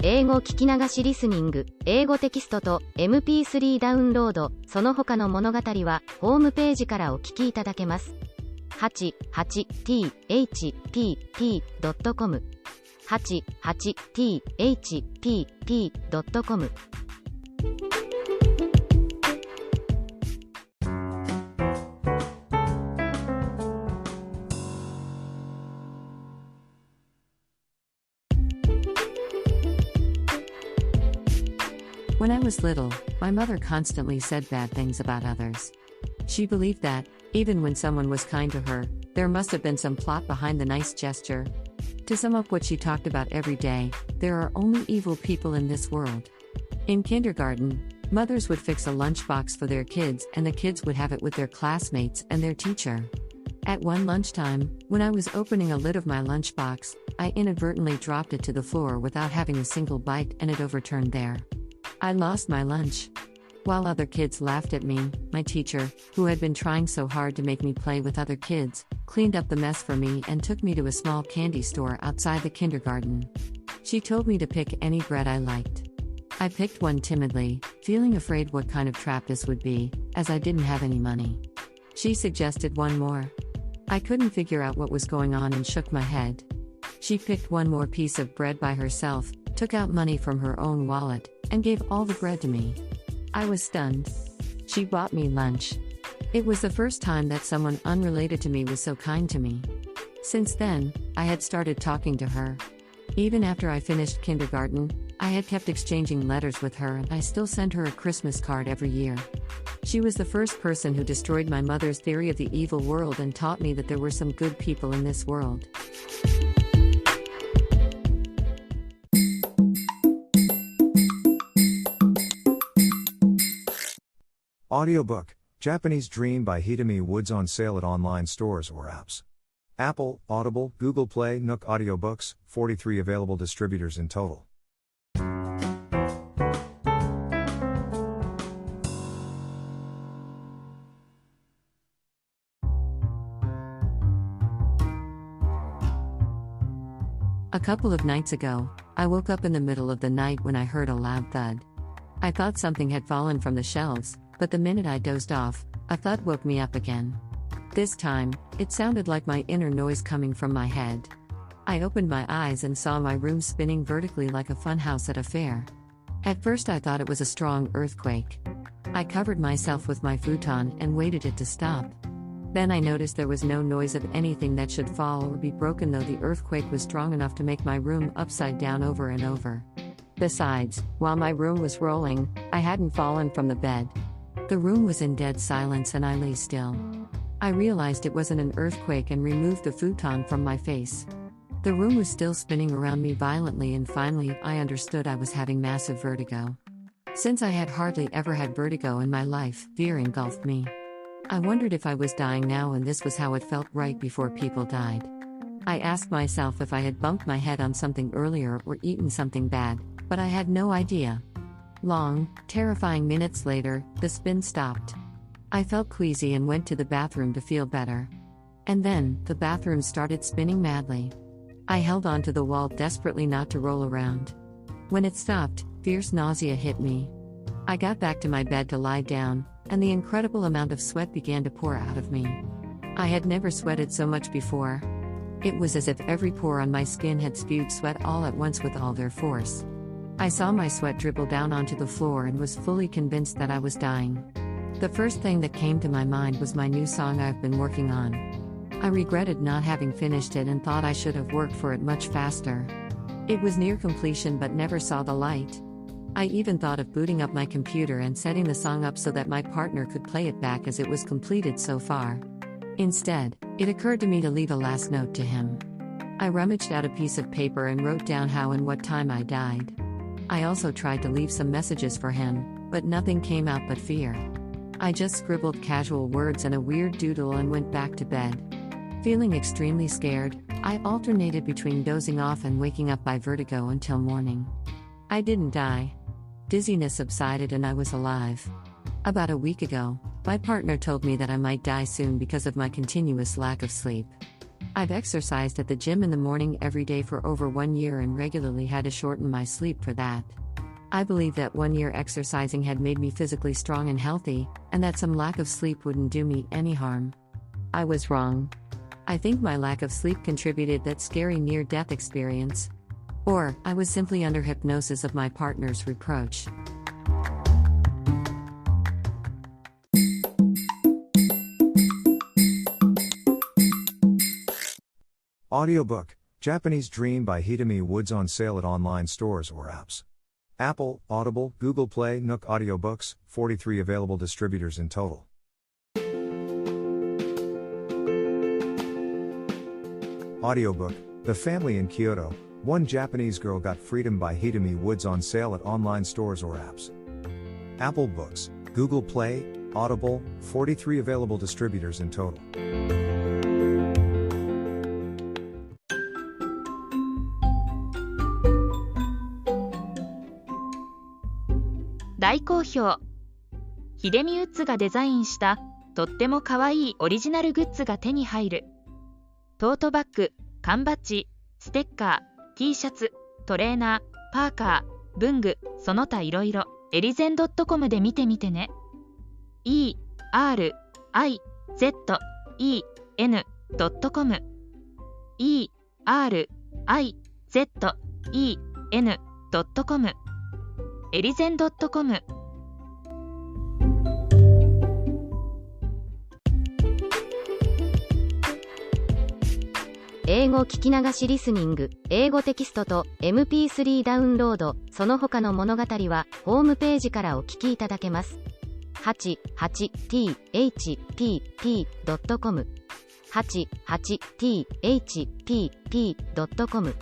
英語聞き流しリスニング、英語テキストと MP3 ダウンロード、その他の物語はホームページからお聞きいただけます。88thpp.com 88thpp.com When I was little, my mother constantly said bad things about others. She believed that, even when someone was kind to her, there must have been some plot behind the nice gesture. To sum up what she talked about every day, there are only evil people in this world. In kindergarten, mothers would fix a lunchbox for their kids and the kids would have it with their classmates and their teacher. At one lunchtime, when I was opening a lid of my lunchbox, I inadvertently dropped it to the floor without having a single bite and it overturned there. I lost my lunch. While other kids laughed at me, my teacher, who had been trying so hard to make me play with other kids, cleaned up the mess for me and took me to a small candy store outside the kindergarten. She told me to pick any bread I liked. I picked one timidly, feeling afraid what kind of trap this would be, as I didn't have any money. She suggested one more. I couldn't figure out what was going on and shook my head. She picked one more piece of bread by herself, took out money from her own wallet, and gave all the bread to me. I was stunned. She bought me lunch. It was the first time that someone unrelated to me was so kind to me. Since then, I had started talking to her. Even after I finished kindergarten, I had kept exchanging letters with her and I still sent her a Christmas card every year. She was the first person who destroyed my mother's theory of the evil world and taught me that there were some good people in this world. Audiobook, Japanese Dream by Hitomi Woods on sale at online stores or apps. Apple, Audible, Google Play, Nook Audiobooks, 43 available distributors in total. A couple of nights ago, I woke up in the middle of the night when I heard a loud thud. I thought something had fallen from the shelves, but the minute I dozed off, a thud woke me up again. This time, it sounded like my inner noise coming from my head. I opened my eyes and saw my room spinning vertically like a funhouse at a fair. At first I thought it was a strong earthquake. I covered myself with my futon and waited it to stop. Then I noticed there was no noise of anything that should fall or be broken, though the earthquake was strong enough to make my room upside down over and over. Besides, while my room was rolling, I hadn't fallen from the bed. The room was in dead silence and I lay still. I realized it wasn't an earthquake and removed the futon from my face. The room was still spinning around me violently and finally I understood I was having massive vertigo. Since I had hardly ever had vertigo in my life, fear engulfed me. I wondered if I was dying now and this was how it felt right before people died. I asked myself if I had bumped my head on something earlier or eaten something bad, but I had no idea. Long, terrifying minutes later, the spin stopped. I felt queasy and went to the bathroom to feel better. And then, the bathroom started spinning madly. I held onto the wall desperately not to roll around. When it stopped, fierce nausea hit me. I got back to my bed to lie down, and the incredible amount of sweat began to pour out of me. I had never sweated so much before. It was as if every pore on my skin had spewed sweat all at once with all their force. I saw my sweat dribble down onto the floor and was fully convinced that I was dying. The first thing that came to my mind was my new song I've been working on. I regretted not having finished it and thought I should have worked for it much faster. It was near completion but never saw the light. I even thought of booting up my computer and setting the song up so that my partner could play it back as it was completed so far. Instead, it occurred to me to leave a last note to him. I rummaged out a piece of paper and wrote down how and what time I died. I also tried to leave some messages for him, but nothing came out but fear. I just scribbled casual words and a weird doodle and went back to bed. Feeling extremely scared, I alternated between dozing off and waking up by vertigo until morning. I didn't die. Dizziness subsided and I was alive. About a week ago, my partner told me that I might die soon because of my continuous lack of sleep. I've exercised at the gym in the morning every day for over 1 year and regularly had to shorten my sleep for that. I believe that 1 year exercising had made me physically strong and healthy, and that some lack of sleep wouldn't do me any harm. I was wrong. I think my lack of sleep contributed that scary near-death experience. Or, I was simply under hypnosis of my partner's reproach. Audiobook, Japanese Dream by Hitomi Woods on sale at online stores or apps. Apple, Audible, Google Play, Nook Audiobooks, 43 available distributors in total. Audiobook, The Family in Kyoto, One Japanese Girl Got Freedom by Hitomi Woods on sale at online stores or apps. Apple Books, Google Play, Audible, 43 available distributors in total. 大好評。秀美ウッズがデザインしたとってもかわいいオリジナルグッズが手に入る。トートバッグ、缶バッジ、ステッカー、T シャツ、トレーナー、パーカー、文具、その他いろいろ、エリゼン .com で見てみてね。erizen.com erizen.com エリゼン .com。 英語聞き流しリスニング、英語テキストと MP3 ダウンロード、その他の物語はホームページからお聞きいただけます。88thpp.com 88thpp.com